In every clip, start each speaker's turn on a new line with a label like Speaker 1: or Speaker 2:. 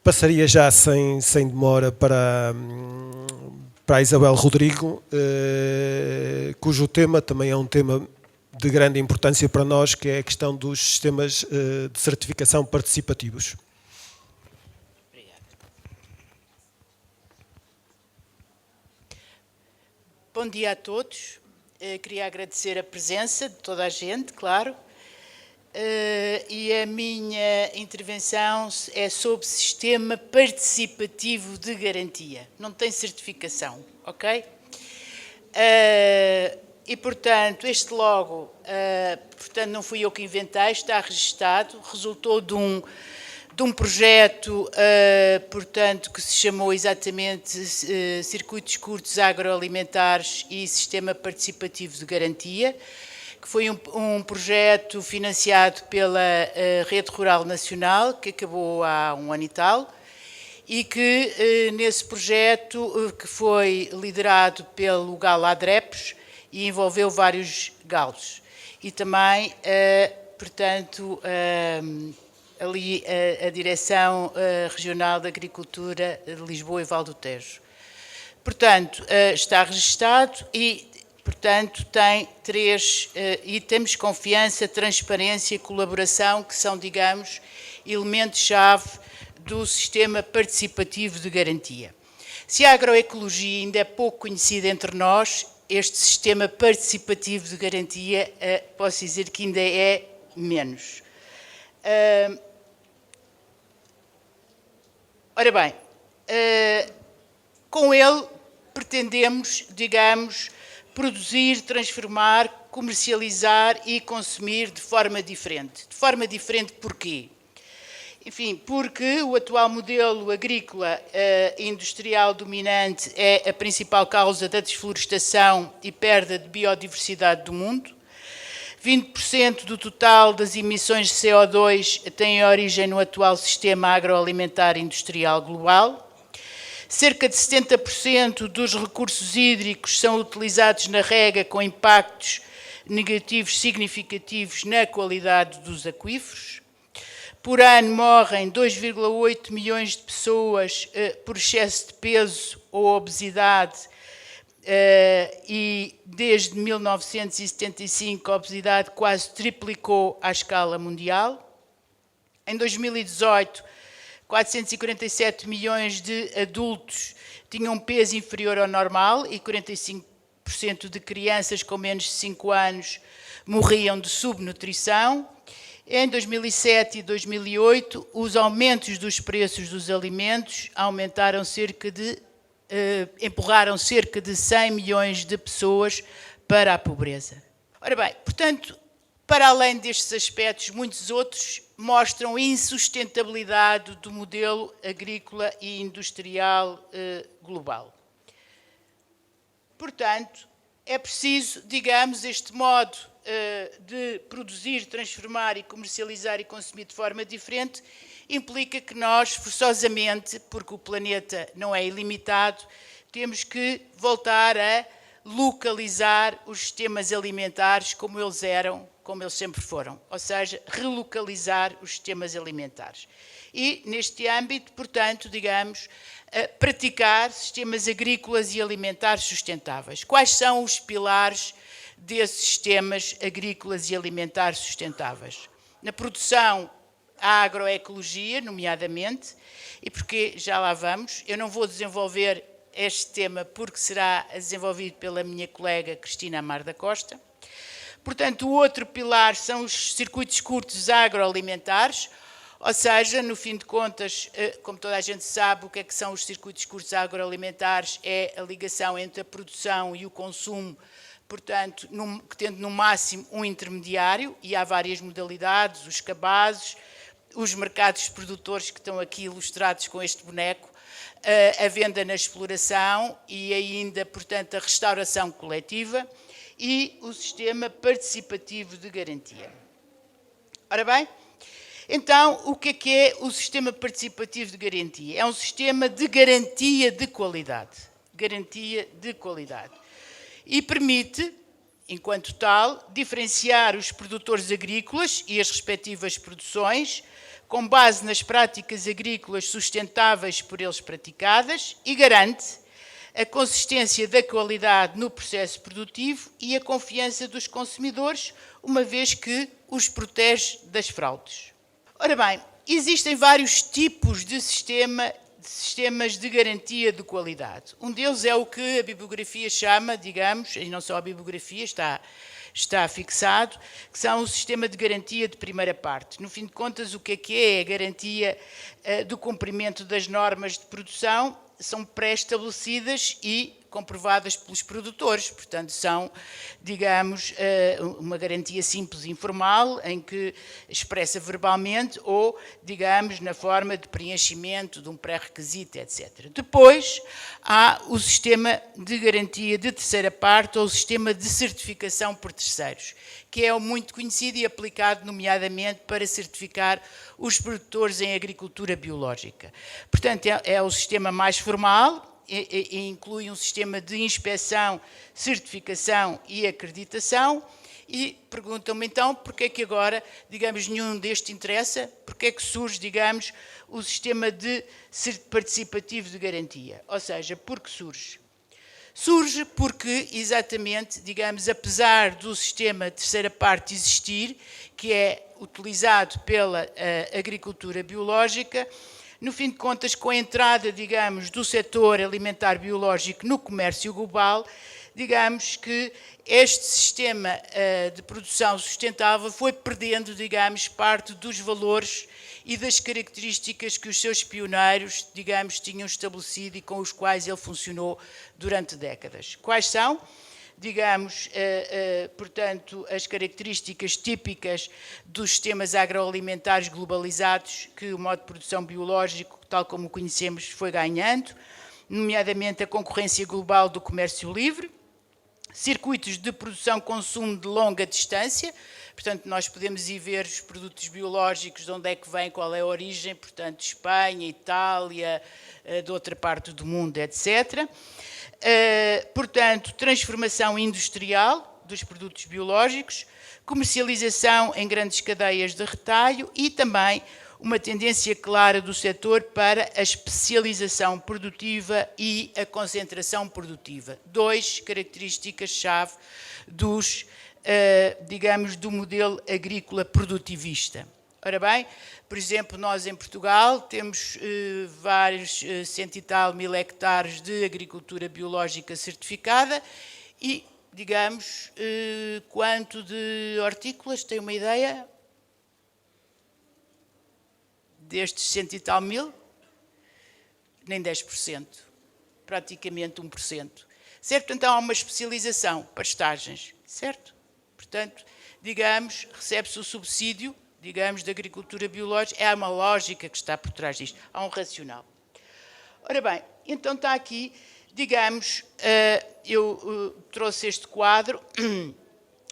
Speaker 1: Passaria já sem demora para a Isabel Rodrigo, cujo tema também é um tema de grande importância para nós, que é a questão dos sistemas de certificação participativos.
Speaker 2: Obrigada. Bom dia a todos. Queria agradecer a presença de toda a gente, claro. E a minha intervenção é sobre sistema participativo de garantia. Não tem certificação, ok? E, portanto, este logo, portanto, não fui eu que inventei, está registado, resultou de um projeto, portanto, que se chamou exatamente Circuitos Curtos Agroalimentares e Sistema Participativo de Garantia, que foi um projeto financiado pela Rede Rural Nacional, que acabou há um ano e tal, e que nesse projeto, que foi liderado pelo Galo Adrepes, e envolveu vários galos. E também, portanto, ali a Direção Regional de Agricultura de Lisboa e Val do Tejo. Portanto, está registado e, portanto, tem 3 itens: confiança, transparência e colaboração, que são, digamos, elementos-chave do sistema participativo de garantia. Se a agroecologia ainda é pouco conhecida entre nós, este sistema participativo de garantia, posso dizer que ainda é menos. Ora bem, com ele pretendemos, digamos, produzir, transformar, comercializar e consumir de forma diferente. De forma diferente porquê? Enfim, porque o atual modelo agrícola industrial dominante é a principal causa da desflorestação e perda de biodiversidade do mundo. 20% do total das emissões de CO2 têm origem no atual sistema agroalimentar industrial global. Cerca de 70% dos recursos hídricos são utilizados na rega, com impactos negativos significativos na qualidade dos aquíferos. Por ano morrem 2,8 milhões de pessoas por excesso de peso ou obesidade, e desde 1975 a obesidade quase triplicou à escala mundial. Em 2018, 447 milhões de adultos tinham um peso inferior ao normal e 45% de crianças com menos de 5 anos morriam de subnutrição. Em 2007 e 2008, os aumentos dos preços dos alimentos empurraram cerca de 100 milhões de pessoas para a pobreza. Ora bem, portanto, para além destes aspectos, muitos outros mostram a insustentabilidade do modelo agrícola e industrial global. Portanto, é preciso, digamos, este modo de produzir, transformar e comercializar e consumir de forma diferente, implica que nós, forçosamente, porque o planeta não é ilimitado, temos que voltar a localizar os sistemas alimentares como eles eram, como eles sempre foram, ou seja, relocalizar os sistemas alimentares. E, neste âmbito, portanto, digamos, praticar sistemas agrícolas e alimentares sustentáveis. Quais são os pilares desses sistemas agrícolas e alimentares sustentáveis? Na produção, a agroecologia, nomeadamente, e porque já lá vamos, eu não vou desenvolver este tema porque será desenvolvido pela minha colega Cristina Amar da Costa. Portanto, o outro pilar são os circuitos curtos agroalimentares, ou seja, no fim de contas, como toda a gente sabe, o que é que são os circuitos curtos agroalimentares? É a ligação entre a produção e o consumo, portanto, tendo no máximo um intermediário, e há várias modalidades, os cabazes, os mercados produtores que estão aqui ilustrados com este boneco, a venda na exploração e ainda, portanto, a restauração coletiva e o sistema participativo de garantia. Ora bem, então, o que é o sistema participativo de garantia? É um sistema de garantia de qualidade. Garantia de qualidade. E permite, enquanto tal, diferenciar os produtores agrícolas e as respectivas produções com base nas práticas agrícolas sustentáveis por eles praticadas e garante a consistência da qualidade no processo produtivo e a confiança dos consumidores, uma vez que os protege das fraudes. Ora bem, existem vários tipos de sistemas de garantia de qualidade. Um deles é o que a bibliografia chama, digamos, e não só a bibliografia, está fixado, que são o sistema de garantia de primeira parte. No fim de contas, o que é a garantia do cumprimento das normas de produção? São pré-estabelecidas e comprovadas pelos produtores, portanto são, digamos, uma garantia simples e informal, em que expressa verbalmente ou, digamos, na forma de preenchimento de um pré-requisito, etc. Depois há o sistema de garantia de terceira parte ou o sistema de certificação por terceiros, que é muito conhecido e aplicado nomeadamente para certificar os produtores em agricultura biológica. Portanto, é o sistema mais formal, e inclui um sistema de inspeção, certificação e acreditação, e perguntam-me então porque é que agora, digamos, nenhum destes interessa, porque é que surge, digamos, o sistema de participativo de garantia, ou seja, por que surge? Surge porque, exatamente, digamos, apesar do sistema de terceira parte existir, que é utilizado pela agricultura biológica, no fim de contas, com a entrada, digamos, do setor alimentar biológico no comércio global, digamos que este sistema de produção sustentável foi perdendo, digamos, parte dos valores e das características que os seus pioneiros, digamos, tinham estabelecido e com os quais ele funcionou durante décadas. Quais são? Digamos, portanto, as características típicas dos sistemas agroalimentares globalizados que o modo de produção biológico, tal como o conhecemos, foi ganhando, nomeadamente a concorrência global do comércio livre, circuitos de produção-consumo de longa distância, portanto, nós podemos ir ver os produtos biológicos, de onde é que vêm, qual é a origem, portanto, Espanha, Itália, de outra parte do mundo, etc., portanto, transformação industrial dos produtos biológicos, comercialização em grandes cadeias de retalho e também uma tendência clara do setor para a especialização produtiva e a concentração produtiva. Duas características-chave dos, digamos, do modelo agrícola produtivista. Ora bem, por exemplo, nós em Portugal temos vários 100 e tal mil hectares de agricultura biológica certificada e, digamos, quanto de hortícolas, tem uma ideia? Destes 100 e tal mil? Nem 10%, praticamente 1%. Certo? Então há uma especialização, pastagens, certo? Portanto, digamos, recebe-se o subsídio, digamos, da agricultura biológica, é uma lógica que está por trás disto, há um racional. Ora bem, então está aqui, digamos, eu trouxe este quadro,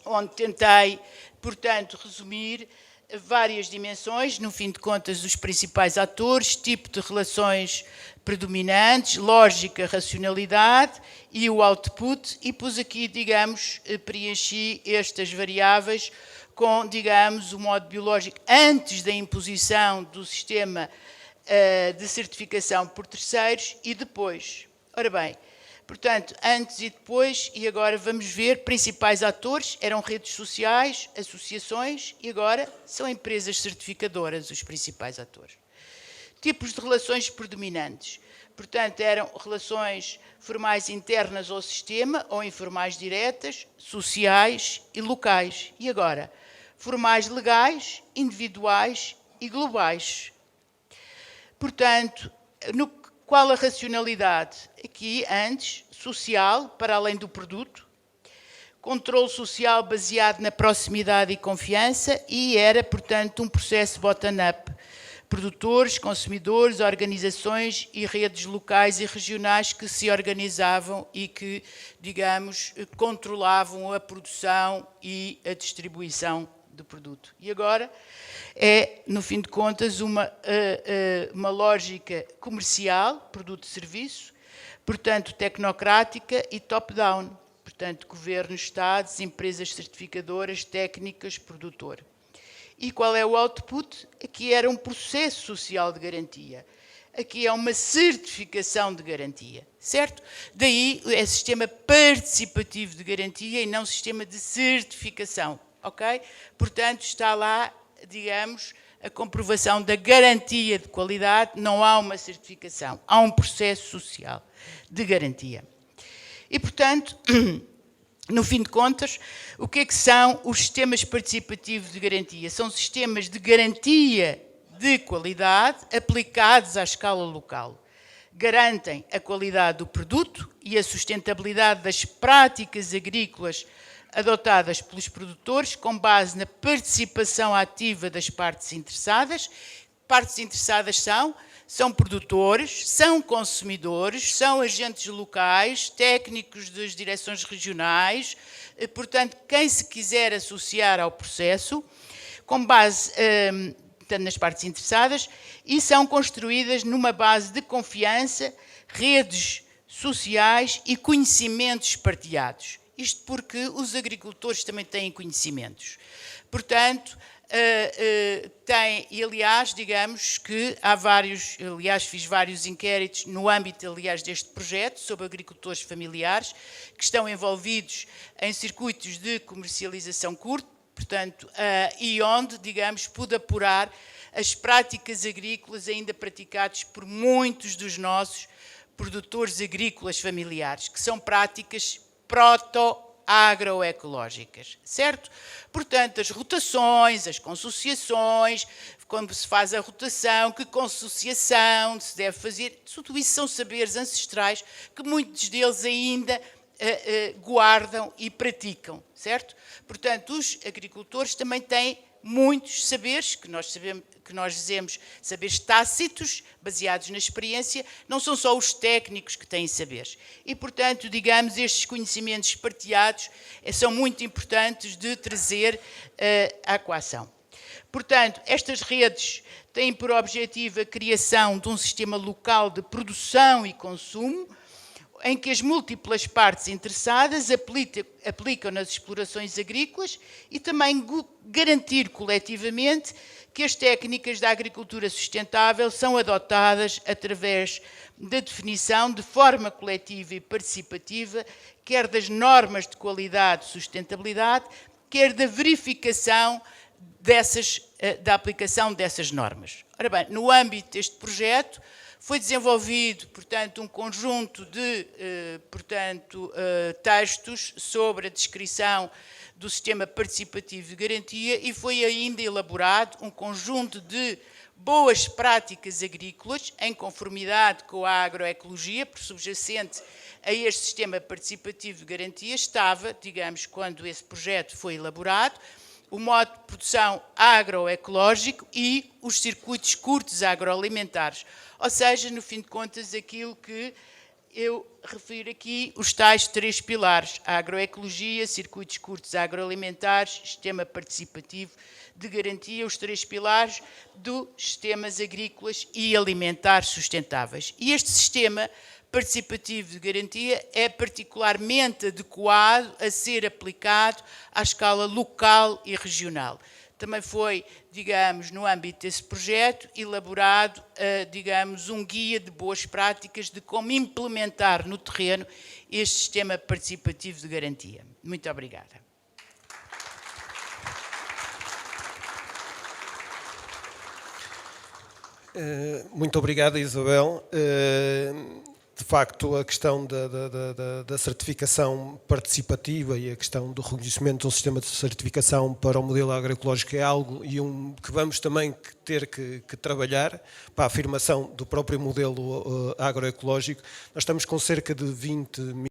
Speaker 2: onde tentei, portanto, resumir várias dimensões, no fim de contas, os principais atores, tipo de relações predominantes, lógica, racionalidade e o output, e pus aqui, digamos, preenchi estas variáveis com, digamos, o modo biológico antes da imposição do sistema de certificação por terceiros e depois. Ora bem, portanto, antes e depois, e agora vamos ver, principais atores, eram redes sociais, associações, e agora são empresas certificadoras os principais atores. Tipos de relações predominantes. Portanto, eram relações formais internas ao sistema, ou informais diretas, sociais e locais. E agora? Formais legais, individuais e globais. Portanto, qual a racionalidade? Aqui, antes, social, para além do produto, controle social baseado na proximidade e confiança e era, portanto, um processo bottom-up. Produtores, consumidores, organizações e redes locais e regionais que se organizavam e que, digamos, controlavam a produção e a distribuição do produto. E agora é, no fim de contas, uma lógica comercial, produto-serviço, portanto, tecnocrática e top-down, portanto, governo, estados, empresas certificadoras, técnicas, produtor. E qual é o output? Aqui era um processo social de garantia. Aqui é uma certificação de garantia, certo? Daí é sistema participativo de garantia e não sistema de certificação, ok? Portanto, está lá, digamos, a comprovação da garantia de qualidade, não há uma certificação, há um processo social de garantia. E, portanto, no fim de contas, o que é que são os sistemas participativos de garantia? São sistemas de garantia de qualidade aplicados à escala local. Garantem a qualidade do produto e a sustentabilidade das práticas agrícolas adotadas pelos produtores com base na participação ativa das partes interessadas. Partes interessadas são produtores, são consumidores, são agentes locais, técnicos das direções regionais, portanto, quem se quiser associar ao processo, com base nas partes interessadas, e são construídas numa base de confiança, redes sociais e conhecimentos partilhados. Isto porque os agricultores também têm conhecimentos. Portanto, e aliás, digamos que há vários, aliás, fiz vários inquéritos no âmbito, aliás, deste projeto sobre agricultores familiares que estão envolvidos em circuitos de comercialização curta, portanto, e onde, digamos, pude apurar as práticas agrícolas ainda praticadas por muitos dos nossos produtores agrícolas familiares, que são práticas proto-agroecológicas, certo? Portanto, as rotações, as consociações, quando se faz a rotação, que consociação se deve fazer, tudo isso são saberes ancestrais que muitos deles ainda guardam e praticam, certo? Portanto, os agricultores também têm muitos saberes, que nós dizemos saberes tácitos, baseados na experiência, não são só os técnicos que têm saberes. E, portanto, digamos, estes conhecimentos partilhados são muito importantes de trazer à equação. Portanto, estas redes têm por objetivo a criação de um sistema local de produção e consumo, em que as múltiplas partes interessadas aplicam nas explorações agrícolas e também garantir coletivamente que as técnicas da agricultura sustentável são adotadas através da definição de forma coletiva e participativa, quer das normas de qualidade e sustentabilidade, quer da verificação da aplicação dessas normas. Ora bem, no âmbito deste projeto, foi desenvolvido, portanto, um conjunto de textos sobre a descrição do sistema participativo de garantia e foi ainda elaborado um conjunto de boas práticas agrícolas em conformidade com a agroecologia, por subjacente a este sistema participativo de garantia estava, digamos, quando esse projeto foi elaborado, o modo de produção agroecológico e os circuitos curtos agroalimentares. Ou seja, no fim de contas, aquilo que eu refiro aqui, os tais 3 pilares, a agroecologia, circuitos curtos agroalimentares, sistema participativo de garantia, os 3 pilares dos sistemas agrícolas e alimentares sustentáveis. E este sistema participativo de garantia é particularmente adequado a ser aplicado à escala local e regional. Também foi, digamos, no âmbito desse projeto, elaborado, digamos, um guia de boas práticas de como implementar no terreno este sistema participativo de garantia. Muito obrigada.
Speaker 1: Muito obrigado, Isabel. De facto, a questão da certificação participativa e a questão do reconhecimento de um sistema de certificação para o modelo agroecológico é algo que vamos também ter que trabalhar para a afirmação do próprio modelo agroecológico. Nós estamos com cerca de 20